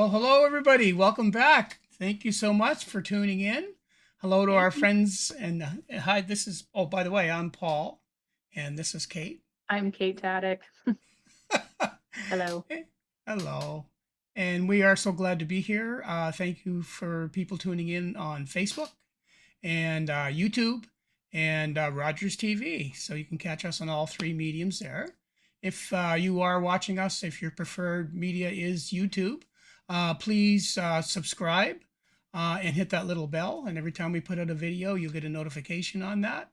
Well, hello, everybody. Welcome back. Thank you so much for tuning in. Hello to our Thank you. friends. And hi, oh, by the way, I'm Paul, and this is Kate. I'm Kate Taddick. Hello. Hey, hello. And we are so glad to be here. Thank you for people tuning in on Facebook and YouTube and Rogers TV. So you can catch us on all three mediums there. If you are watching us, if your preferred media is YouTube, please subscribe and hit that little bell. And every time we put out a video, you'll get a notification on that.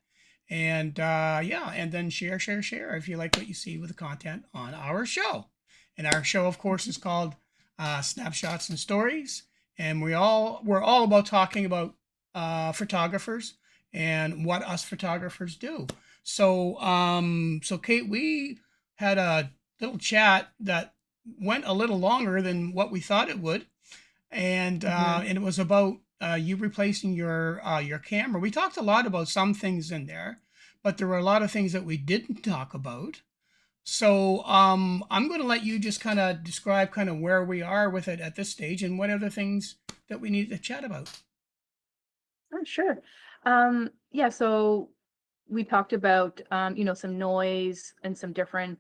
And yeah, and then share if you like what you see with the content on our show. And our show, of course, is called Snapshots and Stories. And we're all about talking about photographers and what us photographers do. So Kate, we had a little chat that went a little longer than what we thought it would, hmm and it was about you replacing your camera. We talked a lot about some things in there, but there were a lot of things that we didn't talk about. So I'm going to let you just kind of describe kind of where we are with it at this stage and what other things that we need to chat about. Oh, sure. Yeah, so we talked about some noise and some different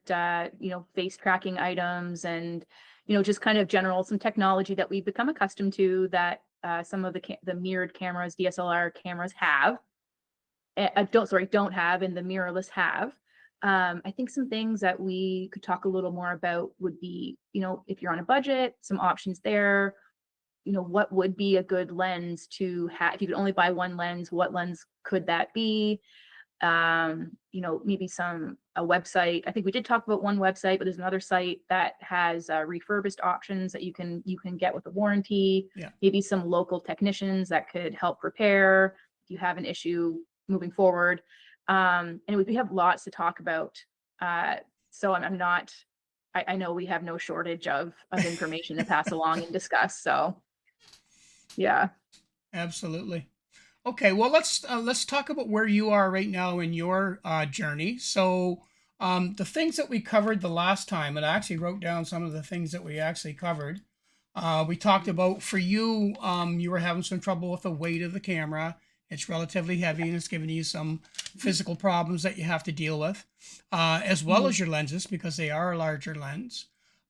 face tracking items and just kind of general some technology that we've become accustomed to that some of the mirrored cameras, DSLR cameras have. Don't have and the mirrorless have. I think some things that we could talk a little more about would be, if you're on a budget, some options there. What would be a good lens to have if you could only buy one lens, what lens could that be? Maybe a website. I think we did talk about one website, but there's another site that has refurbished options that you can get with a warranty. Yeah. Maybe some local technicians that could help repair if you have an issue moving forward. And we have lots to talk about. So I'm not. I know we have no shortage of information to pass along and discuss. So yeah. Absolutely. Okay, well let's talk about where you are right now in your journey. So the things that we covered the last time, and I actually wrote down some of the things that we actually covered. We talked about for you, you were having some trouble with the weight of the camera. It's relatively heavy and it's giving you some physical problems that you have to deal with, as well Mhm. as your lenses because they are a larger lens.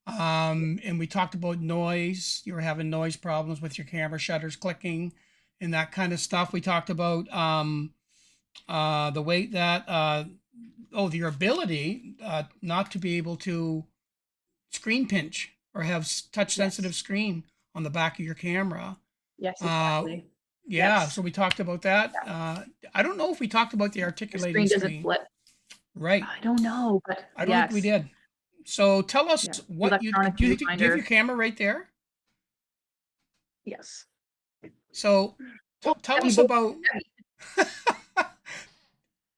And we talked about noise. You were having noise problems with your camera shutters clicking and that kind of stuff. We talked about the weight that, your ability not to be able to screen pinch or have touch sensitive Yes. screen on the back of your camera. Yes, Uh, exactly. yeah, Yes. so we talked about that. Yeah. I don't know if we talked about the The articulating screen doesn't screen. flip. Right. I don't know, but I don't think we yes. did. So tell us Yeah. The what you electronic do. Do you have your viewfinder. camera right there? Yes. So Well, tell we us both about heavy.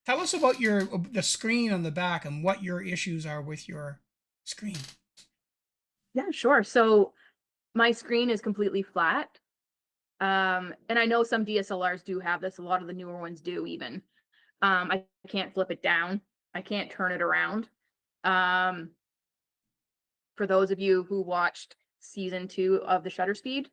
tell us about your the screen on the back and what your issues are with your screen. Yeah, sure. So my screen is completely flat. And I know some DSLRs do have this. A lot of the newer ones do even. I can't flip it down. I can't turn it around. Um, for those of you who watched season 2 of the Shutter Speed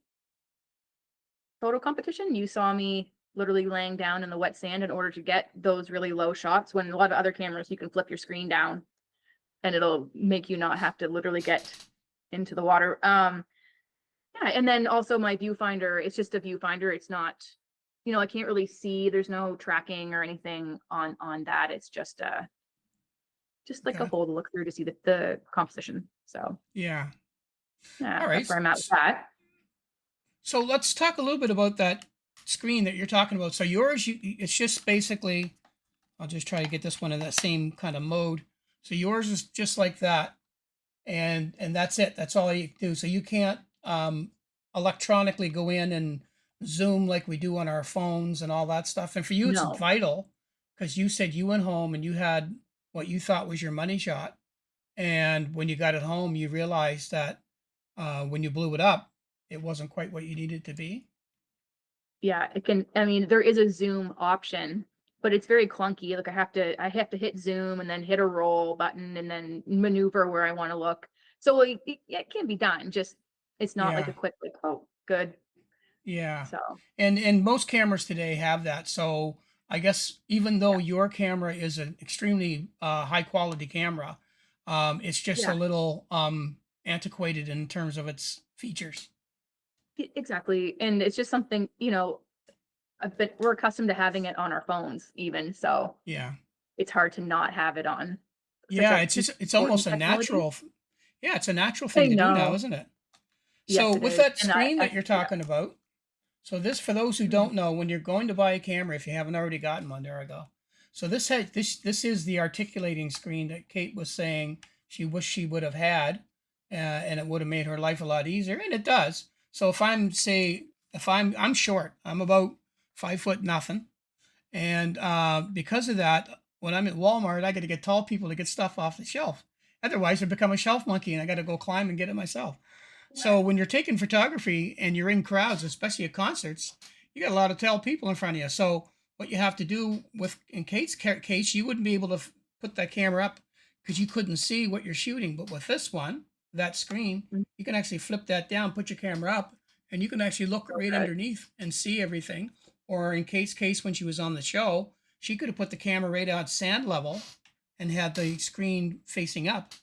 photo competition, you saw me literally laying down in the wet sand in order to get those really low shots when a lot of other cameras you can flip your screen down and it'll make you not have to literally get into the water. Yeah, and then also my viewfinder, it's just a viewfinder. It's not, I can't really see. There's no tracking or anything on that. It's just like a Okay. hole to look through to see the composition. So Yeah. yeah, All right. that's where I'm at with that. So let's talk a little bit about that screen that you're talking about. So yours, it's just basically, I'll just try to get this one in that same kind of mode. So yours is just like that, and that's it. That's all you do. So you can't electronically go in and zoom like we do on our phones and all that stuff. And for you, it's No. vital because you said you went home and you had what you thought was your money shot, and when you got it home, you realized that when you blew it up, it wasn't quite what you needed to be. Yeah, it can, I mean, there is a zoom option, but it's very clunky. Like I have to hit zoom and then hit a roll button and then maneuver where I want to look. So like, yeah, it can be done. Just It's not like Yeah. a quick, like, "Oh, good." Yeah. So, And most cameras today have that. So I guess even though yeah. your camera is an extremely high quality camera, it's just a Yeah. little antiquated in terms of its features. Exactly, and it's just something, we're accustomed to having it on our phones even, so Yeah. it's hard to not have it on such Yeah, a it's almost important a technology. natural yeah, it's a natural I thing to do now, know. isn't it? So Yes, it with is, that and I screen I that you're yeah. talking about, so this for those who Mhm. don't know, when you're going to buy a camera, if you haven't already gotten one, there I go. So this is the articulating screen that Kate was saying she wished she would have had, and it would have made her life a lot easier, and it does. So if I'm short, I'm about 5 foot nothing, and because of that, when I'm at Walmart, I got to get tall people to get stuff off the shelf. Otherwise, I become a shelf monkey, and I got to go climb and get it myself. So when you're taking photography and you're in crowds, especially at concerts, you got a lot of tall people in front of you. So what you have to do with in Kate's case, you wouldn't be able to put that camera up because you couldn't see what you're shooting. But with this one, that screen, Mm, you can actually flip that down, put your camera up, and you can actually look so right good. underneath and see everything. Or in Kate's case, when she was on the show, she could have put the camera right at sand level and had the screen facing up,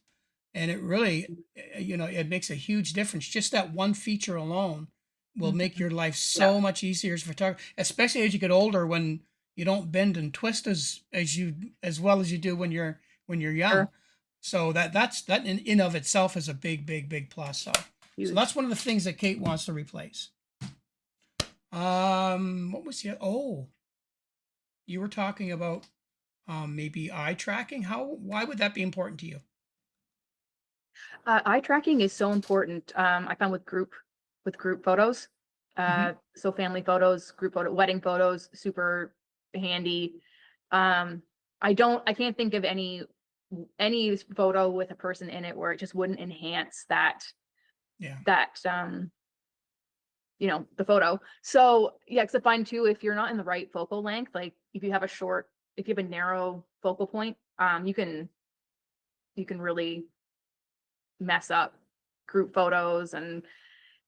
and it really it makes a huge difference. Just that one feature alone will make Mhm. your life Yeah, so much easier as a photographer, especially as you get older, when you don't bend and twist as well as you do when you're young. sure, So that in of itself is a big plus. So that's huge. one of the things that Kate wants to replace. What was the oh, you were talking about maybe eye tracking. Why would that be important to you? Eye tracking is so important, I found with group photos, Hmm. so family photos, group photo wedding photos, super handy. Um, I can't think of any photo with a person in it where it just wouldn't enhance Yeah. that, the photo. So, yeah, 'cause I find too, if you're not in the right focal length, like if you have a narrow focal point, you can really mess up group photos. And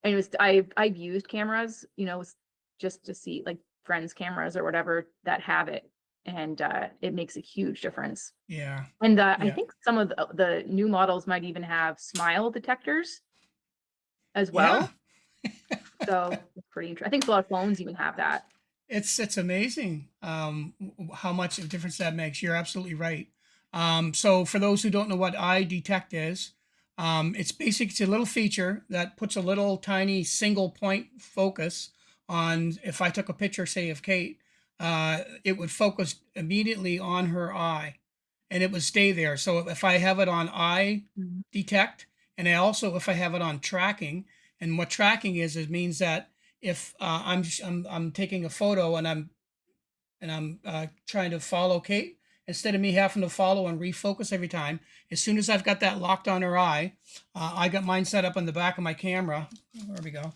it was I've used cameras, just to see, like, friends' cameras or whatever that have it, and, it makes a huge difference. Yeah. And, I Yeah. think some of the new models might even have smile detectors as Yeah. well, so it's pretty I think a lot of phones even have that. It's amazing how much of a difference that makes. You're absolutely right. So for those who don't know what eye detect is, it's a little feature that puts a little tiny single point focus on. If I took a picture, say of Kate, it would focus immediately on her eye, and it would stay there. So if I have it on eye Mhm. detect, and I also if I have it on tracking, and what tracking is, it means that if I'm taking a photo and I'm trying to follow Kate, instead of me having to follow and refocus every time, as soon as I've got that locked on her eye, I got mine set up on the back of my camera. There we go.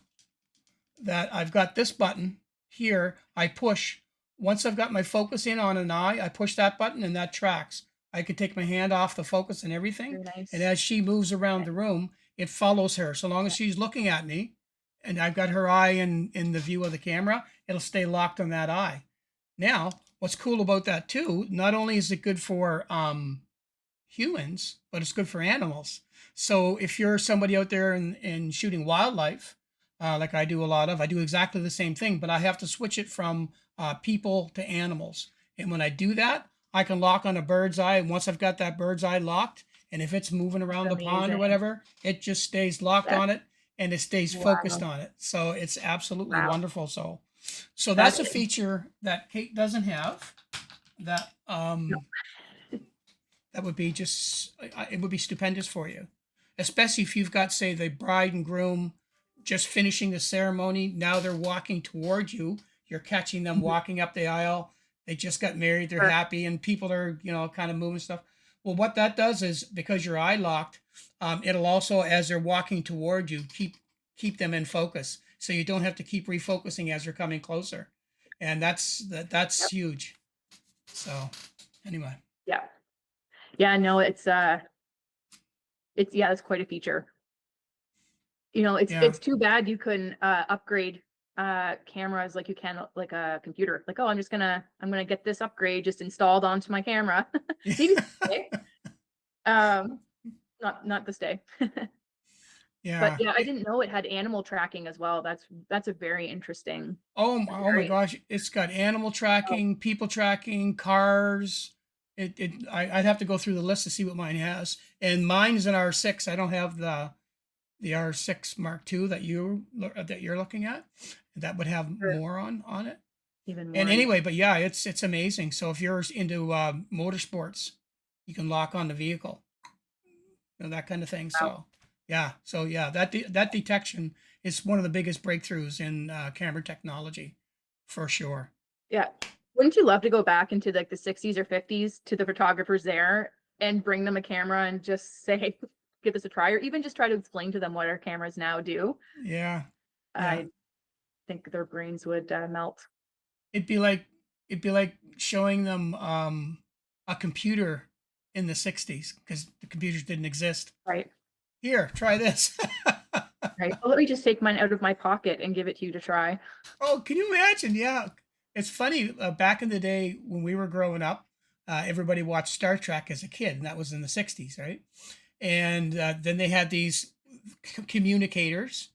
That I've got this button here. I push once I've got my focus in on an eye. I push that button and that tracks. I can take my hand off the focus and everything, Very and nice. as she moves around Okay. the room, it follows her. So long as she's looking at me, and I've got her eye in the view of the camera, it'll stay locked on that eye. Now, what's cool about that too, not only is it good for humans, but it's good for animals. So if you're somebody out there and shooting wildlife, like I do a lot of, I do exactly the same thing, but I have to switch it from people to animals. And when I do that, I can lock on a bird's eye. And once I've got that bird's eye locked, and if it's moving That's around the pond or amazing. whatever, it just stays locked That's on it and it stays focused Wow. on it. So it's absolutely Wow. wonderful. So That that's a is feature that Kate doesn't have. That no. that would be it would be stupendous for you, especially if you've got, say, the bride and groom just finishing the ceremony. Now they're walking toward you. You're catching them Mhm. walking up the aisle. They just got married. They're Sure. happy, and people are kind of moving stuff. Well, what that does is because your eye locked, it'll also, as they're walking toward you, keep them in focus, so you don't have to keep refocusing as they're coming closer, and that's Yep. huge. So anyway. Yeah. Yeah, no, it's yeah, it's quite a feature. Yeah. it's too bad you couldn't upgrade cameras like you can like a computer. Like, oh, I'm gonna get this upgrade just installed onto my camera. Maybe someday. Um, not this day. But Yeah. yeah, I didn't know it had animal tracking as well. That's a very interesting, Oh my very gosh, it's got animal oh, tracking, people tracking, cars. I'd have to go through the list to see what mine has. And mine's an R6. I don't have the R6 Mark II that you're looking at. That would have sure, more on it. even And more. Yeah. anyway, but yeah, it's amazing. So if you're into motorsports, you can lock on the vehicle, that kind of thing. Wow. So yeah, that detection is one of the biggest breakthroughs in camera technology, for sure. Yeah. Wouldn't you love to go back into like the 60s or 50s to the photographers there and bring them a camera and just say, give this a try, or even just try to explain to them what our cameras now do? Yeah, yeah. I think their brains would melt. It'd be like it'd be like showing them a computer in the '60s because the computers didn't exist. Right. Here, try this. Right. Well, let me just take mine out of my pocket and give it to you to try. Oh, can you imagine? Yeah. It's funny, back in the day when we were growing up, everybody watched Star Trek as a kid, and that was in the '60s, right? And then they had these communicators.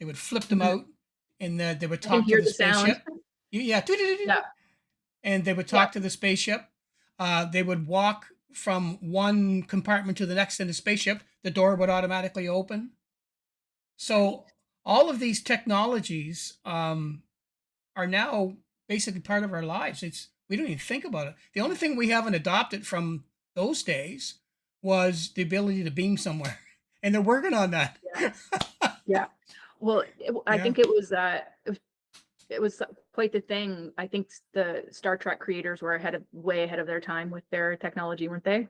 They would flip them Mhm. out, and they would I can talk to hear the the sound. spaceship. Yeah, Yeah. and they would Yeah. talk to the spaceship. They would walk from one compartment to the next in the spaceship. The door would automatically open. Right. So all of these technologies are now basically part of our lives. We don't even think about it. The only thing we haven't adopted from those days was the ability to beam somewhere, and they're working on that. Yeah. Yeah. Well, I Yeah. think it was quite the thing. I think the Star Trek creators were way ahead of their time with their technology, weren't they?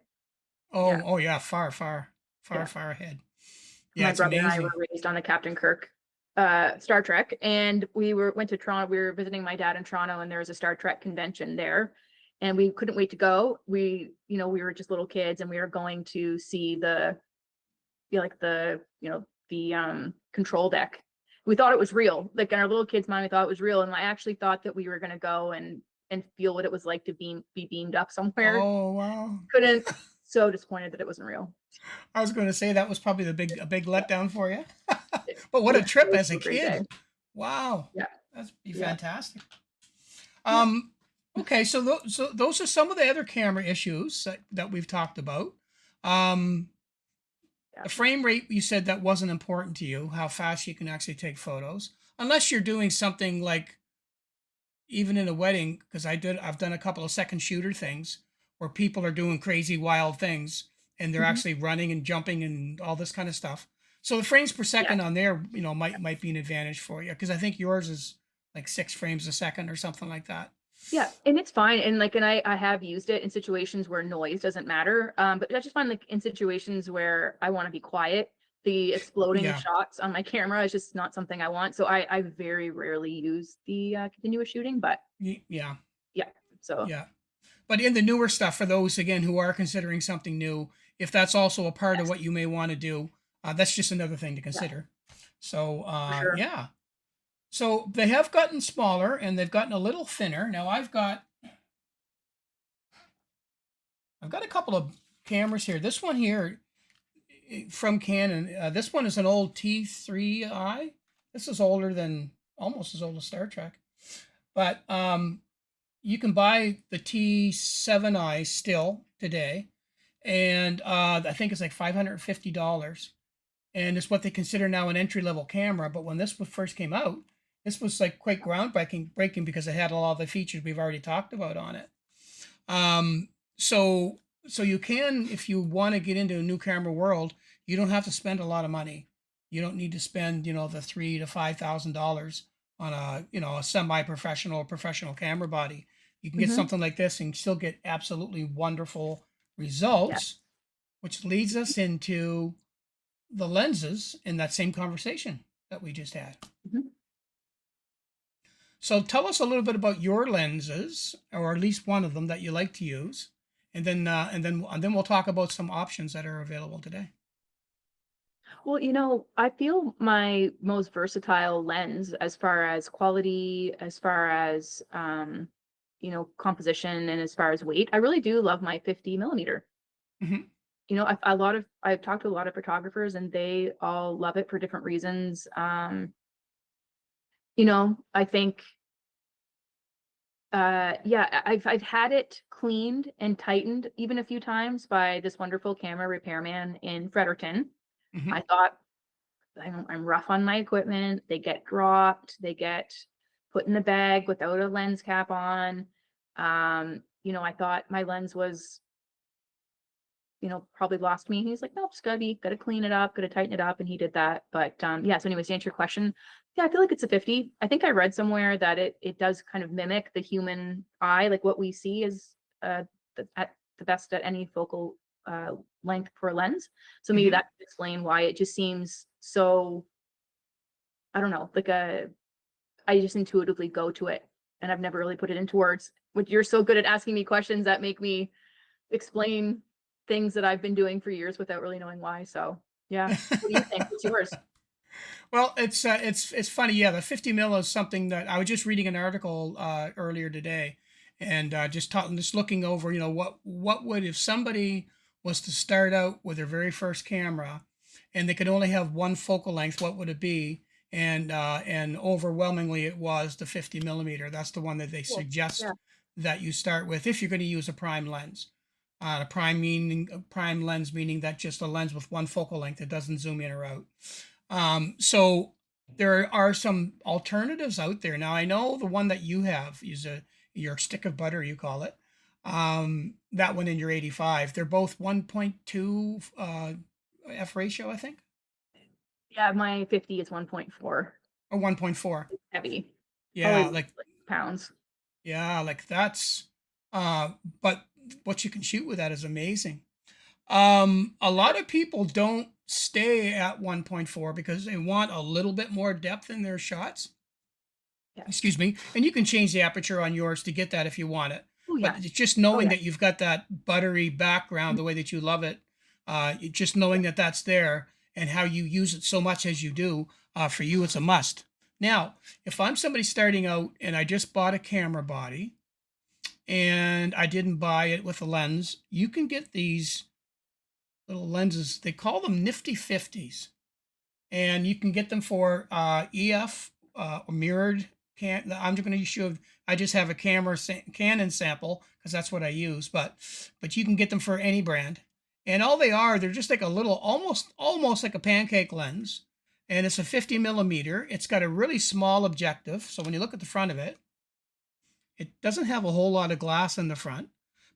Yeah. Oh yeah, Yeah. far ahead. Yeah, My it's brother and I were amazing. raised on the Captain Kirk Star Trek, and went to Toronto. We were visiting my dad in Toronto, and there was a Star Trek convention there, and we couldn't wait to go. We were just little kids, and we were going to see like the control deck. We thought it was real. Like in our little kids' mind, we thought it was real, and I actually thought that we were going to go and feel what it was like to be beamed up somewhere. Oh wow. Couldn't. So disappointed that it wasn't real. I was going to say that was probably a big Yeah, letdown for you. But what a yeah, it trip was as a a great day. kid. Wow. Yeah, That'd be yeah, fantastic. yeah, Um, okay, so those are some of the other camera issues that we've talked about. Um, yeah. the frame rate, you said that wasn't important to you, how fast you can actually take photos, unless you're doing something like even in a wedding, because I've done a couple of second shooter things where people are doing crazy wild things and they're Mhm. actually running and jumping and all this kind of stuff. So the frames per Yeah, second on there, might be an advantage for you because I think yours is like 6 frames a second or something like that. yeah, and it's fine. And I have used it in situations where noise doesn't matter. But I just find like in situations where I want to be quiet, the exploding Yeah, shots on my camera is just not something I want. So I very rarely use the continuous shooting. But yeah, yeah, so yeah. But in the newer stuff, for those again who are considering something new, if that's also a part of yes, what you may want to do, that's just another thing to yeah, consider. So for sure. yeah, so they have gotten smaller and they've gotten a little thinner. Now I've got a couple of cameras here. This one here from Canon. This one is an old T3i. This is older than almost as old as Star Trek, but you can buy the T7i still today, and I think it's like $550, and it's what they consider now an entry level camera. But when this first came out, this was like quite groundbreaking, breaking because it had a lot of the features we've already talked about on it. Um, so you can, if you want to get into a new camera world, you don't have to spend a lot of money. You don't need to spend, the $3,000 to $5,000 on a semi-professional or professional camera body. You can get Hmm. something like this and still get absolutely wonderful Yeah. results, which leads us into the lenses in that same conversation that we just had. Mhm. So tell us a little bit about your lenses, or at least one of them that you like to use, and then we'll talk about some options that are available today. Well, I feel my most versatile lens as far as quality, as far as composition and as far as weight, I really do love my 50 millimeter. Mhm. I've talked to a lot of photographers and they all love it for different reasons. I think yeah, I've had it cleaned and tightened even a few times by this wonderful camera repairman in Fredericton. Mhm. I thought I'm rough on my equipment. They get dropped, they get put in the bag without a lens cap on. I thought my lens was, probably lost me. He's like, nope, just gotta clean it up, gotta tighten it up. And he did that. But yeah, so anyways, to answer your question, yeah, I feel like it's a 50. I think I read somewhere that it does kind of mimic the human eye, like what we see is at the best at any focal uh length for a lens. So maybe Mhm. that could explain why it just seems so, I don't know, I just intuitively go to it. And I've never really put it into words. Which you're so good at asking me questions that make me explain things that I've been doing for years without really knowing why. So, yeah. What do you think? What's yours? Well, it's funny. Yeah, the 50 mil is something that I was just reading an article earlier today, and just looking over. What would if somebody was to start out with their very first camera, and they could only have one focal length? What would it be? And overwhelmingly, it was the 50 millimeter. That's the one that they Cool. Yeah. suggest that you start with if you're going to use a prime lens. A prime lens meaning that just a lens with one focal length that doesn't zoom in or out. So there are some alternatives out there. Now I know the one that you have is your stick of butter, you call it. That one in your 85. They're both 1.2 f ratio, I think, Yeah, my 50 is 1.4. or 1.4. Heavy. Probably Yeah, like like pounds. yeah, like that's uh but what you can shoot with that is amazing. A lot of people don't stay at 1.4 because they want a little bit more depth in their shots. Yes. Excuse me, and you can change the aperture on yours to get that if you want it. Oh But yeah. it's just Oh knowing yeah. that you've got that buttery background, the way that you love it, just knowing that that's there and how you use it so much as you do, for you, it's a must. Now, if I'm somebody starting out and I just bought a camera body and I didn't buy it with a lens, you can get these little lenses. They call them Nifty 50s, and you can get them for EF or mirrored. Can I'm just going to show. I just have a Canon sample because that's what I use, but you can get them for any brand, and all they are, they're just like a little, almost like a pancake lens, and it's a 50 millimeter. It's got a really small objective, so when you look at the front of it, it doesn't have a whole lot of glass in the front,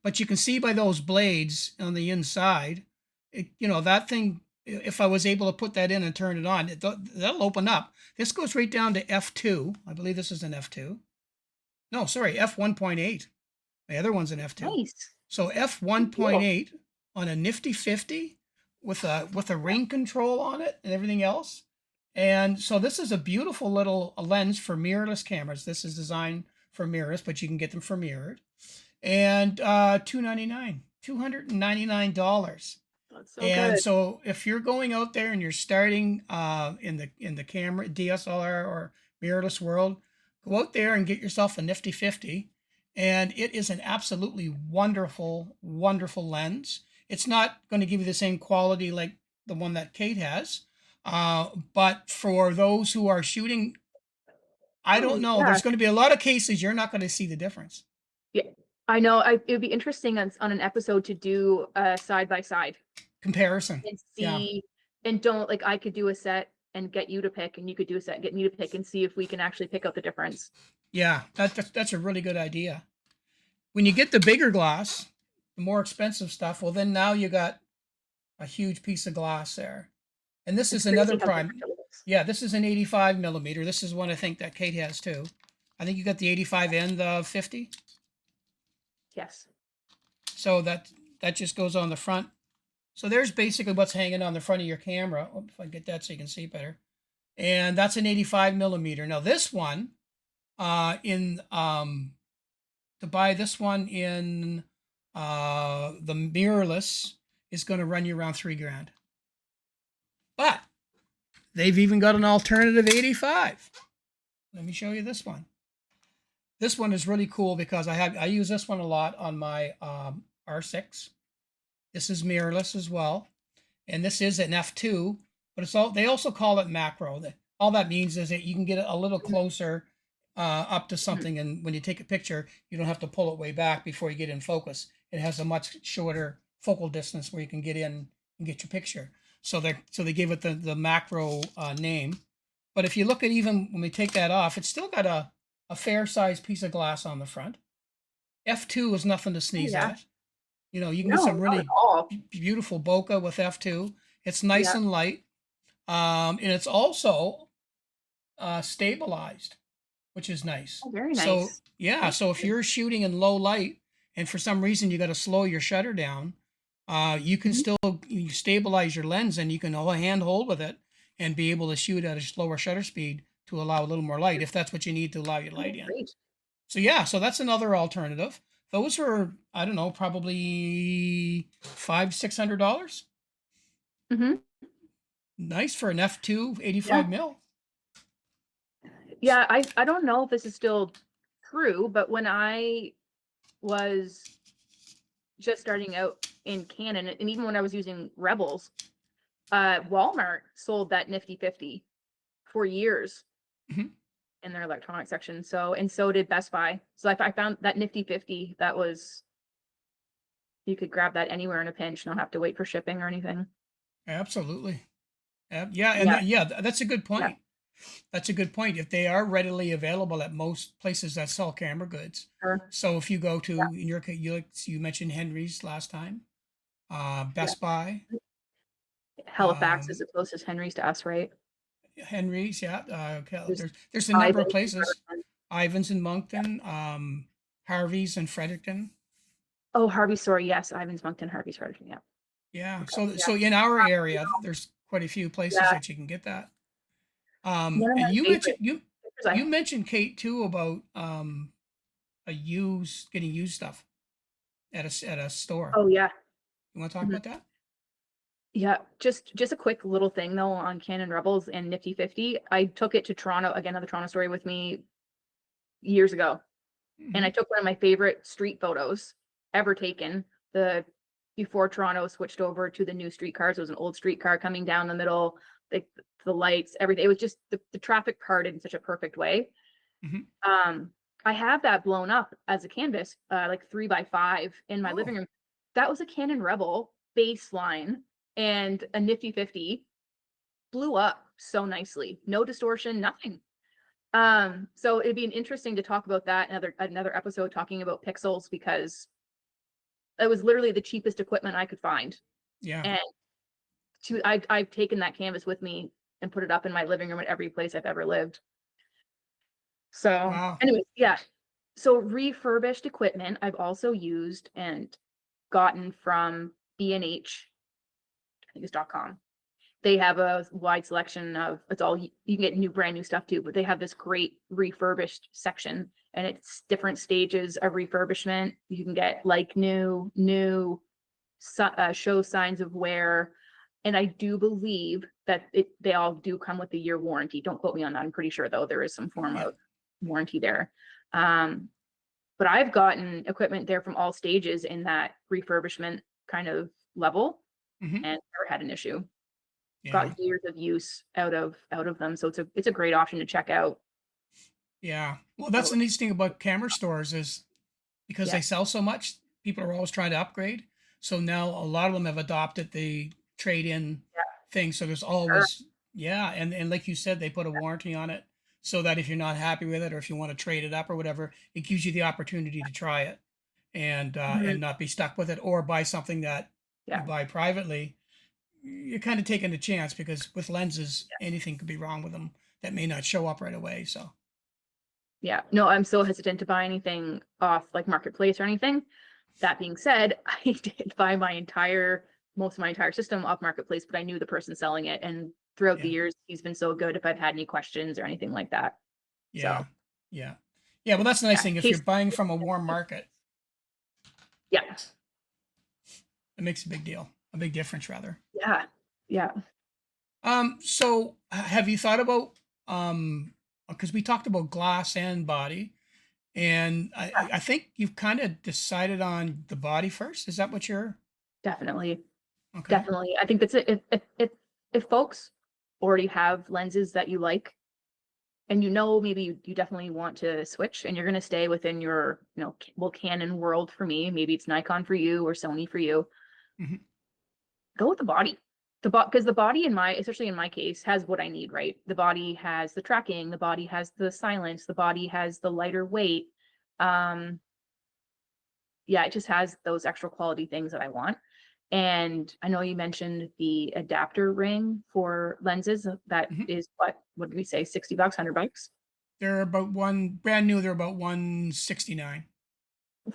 but you can see by those blades on the inside, that thing, if I was able to put that in and turn it on, that'll open up. This goes right down to F2. I believe this is an F2. No, sorry, F1.8. The other one's an F2. Nice. So Good deal. F1.8 on a nifty 50 with a ring control on it and everything else. And so this is a beautiful little lens for mirrorless cameras. This is designed for mirrors, but you can get them for mirrored. And $299. That's so And good. so if you're going out there and you're starting in the camera DSLR or mirrorless world, go out there and get yourself a nifty 50, and it is an absolutely wonderful, wonderful lens. It's not going to give you the same quality like the one that Kate has, but for those who are shooting, I don't Oh know. yeah. There's going to be a lot of cases you're not going to see the difference. Yeah. I know. It would be interesting on an episode to do side by side Comparison. and Yeah. see, and don't like I could do a set and get you to pick, and you could do a set and get me to pick, and see if we can actually pick out the difference. Yeah. That's a really good idea. When you get the bigger glass, the more expensive stuff, well, then now you got a huge piece of glass there. And this It's is another crazy how different prime. it looks. Yeah, this is an 85 millimeter. This is one I think that Kate has too. I think you got the 85 and the 50. Yes. So that just goes on the front. So there's basically what's hanging on the front of your camera. Oh, if I get that so you can see better. And that's an 85 millimeter. Now this one, in to buy this one in the mirrorless is going to run you around $3,000. But They've even got an alternative 85. Let me show you this one. This one is really cool because I use this one a lot on my R6. This is mirrorless as well, and this is an f2, but they also call it macro. All that means is that you can get it a little closer up to something, and when you take a picture, you don't have to pull it way back before you get in focus. It has a much shorter focal distance where you can get in and get your picture. So they gave it the macro name. But if you look at, even when we take that off, it's still got a fair sized piece of glass on the front. F2 is nothing to sneeze Yeah. at. You know, you can No, get some not at really all. beautiful bokeh with f2. It's nice Yeah. and light, and it's also stabilized, which is nice. Oh, very So nice. yeah, Thank so if you. you're shooting in low light and for some reason you got to slow your shutter down, you can Mhm. still stabilize your lens, and you can hand hold with it and be able to shoot at a slower shutter speed to allow a little more light if that's what you need to allow your light Oh, in. great. So yeah, so that's another alternative. Those were, I don't know, probably $500-$600. Hmm. Nice for an f2 Yeah. 85 mil. Yeah, I don't know if this is still true, but when I was just starting out in Canon, and even when I was using Rebels, Walmart sold that Nifty 50 for years Mhm. in their electronic section. So, and so did Best Buy. So I found that Nifty 50 that was, you could grab that anywhere in a pinch, not have to wait for shipping or anything. Absolutely. Yeah, and Yeah. that's a good Yeah. point. That's a good point. If they are readily available at most places that sell camera goods. Sure. So if you go Yeah. to, in your case, you mentioned Henry's last time, Yeah. Best Buy, Halifax is um, the closest Henry's to us, right? Henry's, yeah. Okay, There's there's a number of Ivan's and places. Harvey's. Ivans in Yeah. Moncton, Harvey's in Fredericton. Oh, Harvey's, sorry. Yes, Ivan's Moncton, Harvey's Harvey. Yeah. Yeah. Okay. So Yeah. in our area, there's quite a few places Yeah. that you can get that. One of And my favorite pictures you I mentioned, Kate, too, about a getting used stuff at a store. oh yeah. You want to talk Mhm. about that? Yeah, just a quick little thing though on Canon Rebels and Nifty 50. I took it to Toronto, again, another Toronto story with me years ago. And I Hmm. took one of my favorite street photos ever taken. The Before Toronto switched over to the new streetcars. It was an old streetcar coming down the middle, the the lights, everything. It was just the traffic parted in such a perfect way. Hmm. Um, I have that blown up as a canvas, like 3x5 in my living Oh, room. That was a Canon Rebel baseline, and a Nifty 50 blew up so nicely. No distortion, nothing. So it'd be interesting to talk about that another episode talking about pixels, because it was literally the cheapest equipment I could find. yeah. And I've taken that canvas with me and put it up in my living room at every place I've ever lived. So Wow. anyways, yeah. So refurbished equipment I've also used and gotten from B&H, I think it's .com. They have a wide selection of, it's all, you can get brand new stuff too, but they have this great refurbished section, and it's different stages of refurbishment. You can get like new, show signs of wear. And I do believe that they all do come with a year warranty. Don't quote me on that. I'm pretty sure though there is some form Yeah. of warranty there. Um, but I've gotten equipment there from all stages in that refurbishment kind of level Hmm. and never had an issue. Yeah. Got years of use out of them. So it's a great option to check out. Yeah. Well, that's So the neat thing about camera stores is because yeah, they sell so much, people are always trying to upgrade. So now a lot of them have adopted the trade-in yeah, thing. So there's sure. always, yeah, and like you said, they put a warranty on it so that if you're not happy with it or if you want to trade it up or whatever, it gives you the opportunity to try it Mhm. and not be stuck with it, or buy something that you Yeah, buy privately. You're kind of taking a chance because with lenses, anything could be wrong with them that may not show up right away. So yeah. No, I'm so hesitant to buy anything off like Marketplace or anything. That being said, I did buy most of my entire system off Marketplace, but I knew the person selling it, and throughout the yeah, years, he's been so good if I've had any questions or anything like that. yeah, So yeah, yeah. Well, that's the nice yeah, thing. If you're case buying from a warm market, yeah, it makes a big deal, a big difference rather. yeah, yeah. Have you thought about, because we talked about glass and body, and I think you've kind of decided on the body first. Is that what you're Definitely. okay? Definitely. I think that's it. If folks already have lenses that you like, and maybe you definitely want to switch and you're going to stay within your, well, Canon world for me, maybe it's Nikon for you or Sony for you, Hmm. go with the body. Because the body especially in my case, has what I need, right? The body has the tracking, the body has the silence, the body has the lighter weight. Um, yeah, it just has those extra quality things that I want. And I know you mentioned the adapter ring for lenses. That Hmm. is what did we say? $60, $100? They're about one brand new. They're about 169.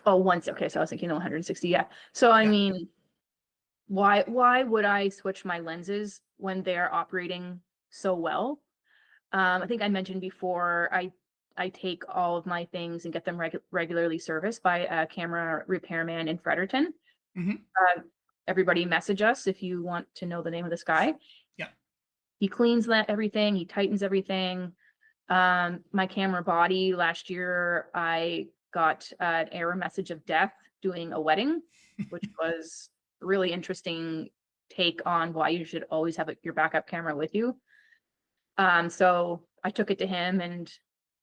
Oh, once. Okay, so I was thinking 160. Yeah. So I Yeah. mean, why would I switch my lenses when they're operating so well? I think I mentioned before, I take all of my things and get them regularly serviced by a camera repairman in Fredericton. Hmm. Uh, Everybody message us if you want to know the name of this guy. Yeah. He cleans everything, he tightens everything. My camera body last year, I got an error message of death doing a wedding, which was a really interesting take on why you should always have your backup camera with you. So I took it to him, and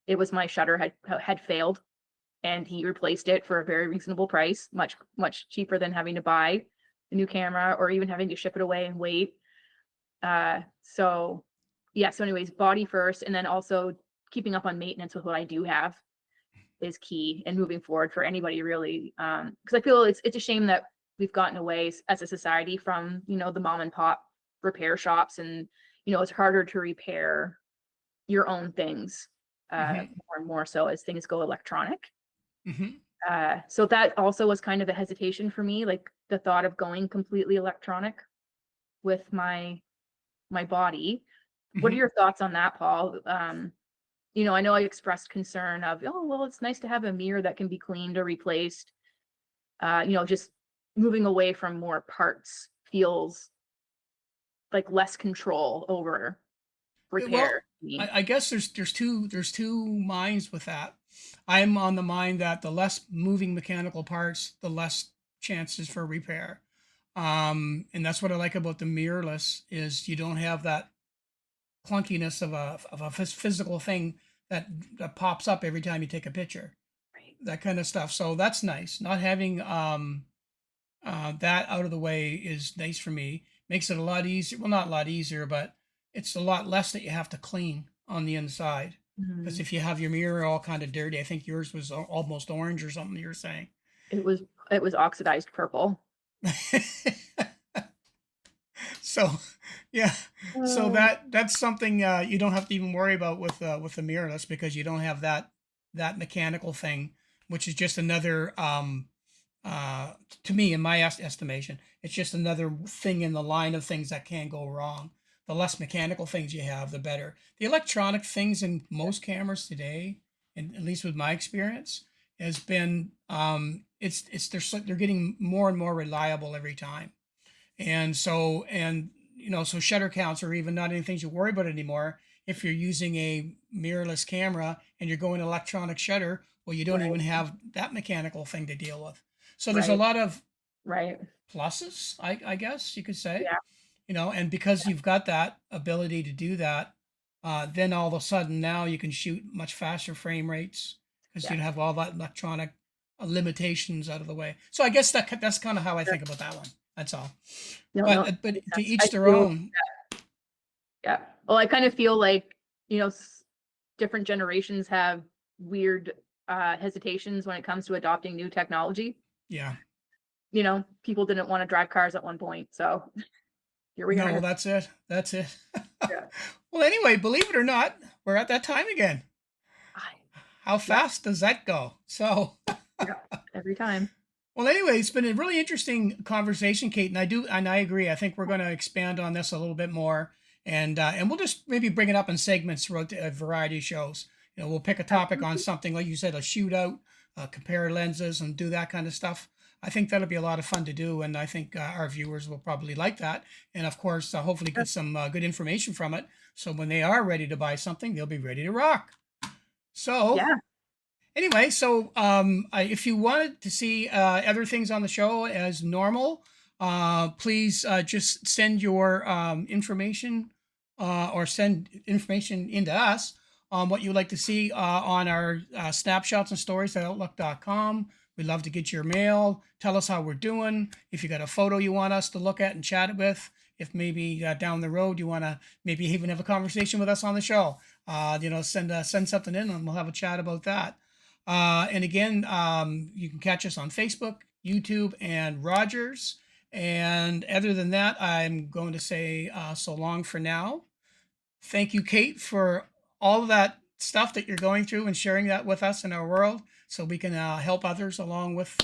it was my shutter had failed, and he replaced it for a very reasonable price, much cheaper than having to buy a new camera or even having to ship it away and wait. So yeah, so anyways, body first, and then also keeping up on maintenance with what I do have is key and moving forward for anybody really. Because I feel it's a shame that we've gotten away as a society from, the mom and pop repair shops, and it's harder to repair your own things, Hmm. more and more so as things go electronic. Hmm. So that also was kind of a hesitation for me, like the thought of going completely electronic with my body. What are Hmm. your thoughts on that, Paul? I know I expressed concern of, oh, well, it's nice to have a mirror that can be cleaned or replaced. Just moving away from more parts feels like less control over Well, repair to me. I guess there's two minds with that. I'm on the mind that the less moving mechanical parts, the less chances for repair. And that's what I like about the mirrorless is you don't have that clunkiness of a physical thing that pops up every time you take a picture, Right. that kind of stuff. So that's nice. Not having that out of the way is nice for me. Makes it a lot easier. Well, not a lot easier, but it's a lot less that you have to clean on the inside. Because Mhm. if you have your mirror all kind of dirty, I think yours was almost orange or something you were saying. It was oxidized purple. So, yeah. So Oh, that's something you don't have to even worry about with the mirrorless because you don't have that mechanical thing, which is just another uh, to me, in my estimation, it's just another thing in the line of things that can go wrong. The less mechanical things you have, the better. The electronic things in most cameras today, and at least with my experience, has been it's they're getting more and more reliable every time. And so shutter counts are even not anything to worry about anymore. If you're using a mirrorless camera and you're going electronic shutter, well, you don't right, even have that mechanical thing to deal with. So there's a right, lot of right. pluses, I guess you could say, Yeah, and because you've got that ability to do that, then all of a sudden now you can shoot much faster frame rates because yeah. you'd have all that electronic limitations out of the way. So I guess that's kind of how I Sure. think about that one. That's all. No, But no, uh, but makes to sense. I each their feel own. Yeah. Well, I kind of feel like, different generations have weird hesitations when it comes to adopting new technology. Yeah. People didn't want to drive cars at one point, so here we No, are. that's it. That's it. Yeah. Well, anyway, believe it or not, we're at that time again. I- How Yeah, fast does that go? So, yeah. Every time. well, anyway, it's been a really interesting conversation, Kate, and I agree. I think we're going to expand on this a little bit more, and we'll just maybe bring it up in segments throughout the variety shows. We'll pick a topic on Absolutely. something like you said, a shootout, compare lenses, and do that kind of stuff. I think that'll be a lot of fun to do, and I think our viewers will probably like that. And of course, hopefully, Sure. get some good information from it. So when they are ready to buy something, they'll be ready to rock. So Yeah, anyway, so if you wanted to see other things on the show as normal, please just send your information or send information into us on what you'd like to see on our snapshots and stories at outlook.com. We'd love to get your mail. Tell us how we're doing. If you got a photo you want us to look at and chat it with, if maybe down the road you want to maybe even have a conversation with us on the show, send something in and we'll have a chat about that. And again, you can catch us on Facebook, YouTube, and Rogers. And other than that, I'm going to say so long for now. Thank you, Kate, for all of that stuff that you're going through and sharing that with us in our world, so we can help others along with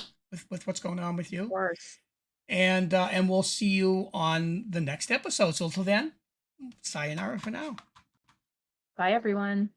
what's going on with of you. course. And we'll see you on the next episode. So until then, sayonara for now. Bye, everyone.